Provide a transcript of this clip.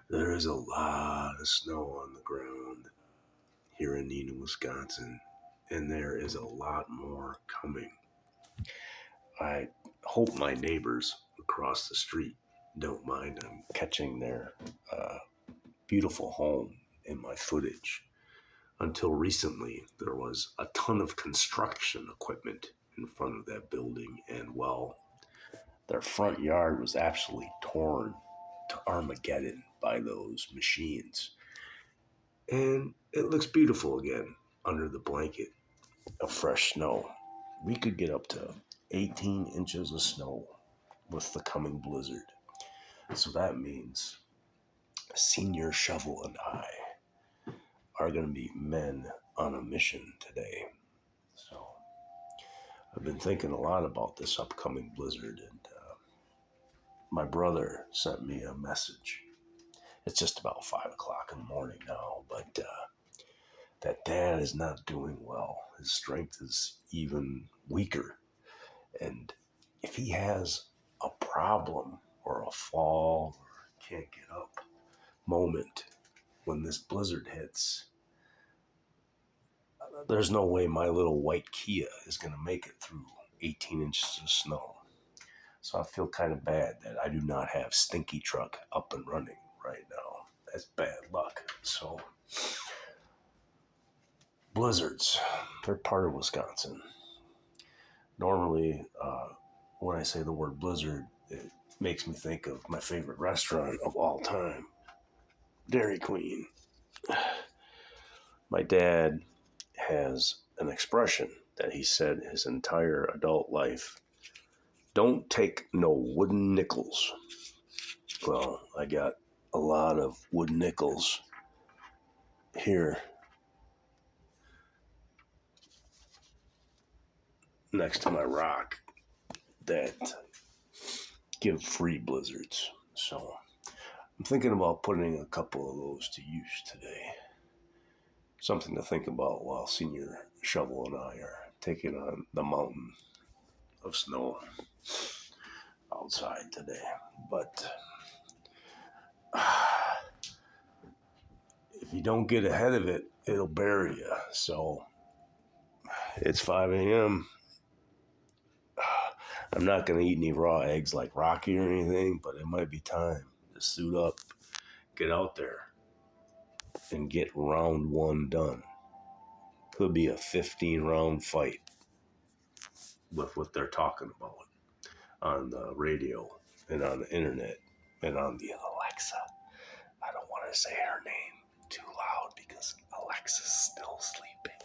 There is a lot of snow on the ground here in Neenah, Wisconsin, and there is a lot more coming. I hope my neighbors across the street don't mind I'm catching their uh, beautiful home in my footage. Until recently, there was a ton of construction equipment in front of that building, and well, their front yard was absolutely torn to Armageddon by those machines. And it looks beautiful again under the blanket of fresh snow. We could get up to 18 inches of snow with the coming blizzard. So that means Senior Shovel and I are going to be men on a mission today. So I've been thinking a lot about this upcoming blizzard, and my brother sent me a message. It's just about 5 o'clock in the morning now, but that dad is not doing well. His strength is even weaker. And if he has a problem or a fall or can't get up moment when this blizzard hits, there's no way my little white Kia is going to make it through 18 inches of snow. So I feel kind of bad that I do not have Stinky Truck up and running right now. That's bad luck. So blizzards, they're part of Wisconsin. Normally, when I say the word blizzard, it makes me think of my favorite restaurant of all time, Dairy Queen. My dad has an expression that he said his entire adult life: don't take no wooden nickels. Well, I got a lot of wooden nickels here next to my rock that give free blizzards. So I'm thinking about putting a couple of those to use today. Something to think about while Senior Shovel and I are taking on the mountain of snow outside today. But if you don't get ahead of it, it'll bury you. So it's 5 a.m. I'm not going to eat any raw eggs like Rocky or anything, but it might be time to suit up, get out there, and get round one done. Could be a 15-round fight with what they're talking about on the radio and on the internet and on the Alexa. I don't want to say her name too loud because Alexa's still sleeping.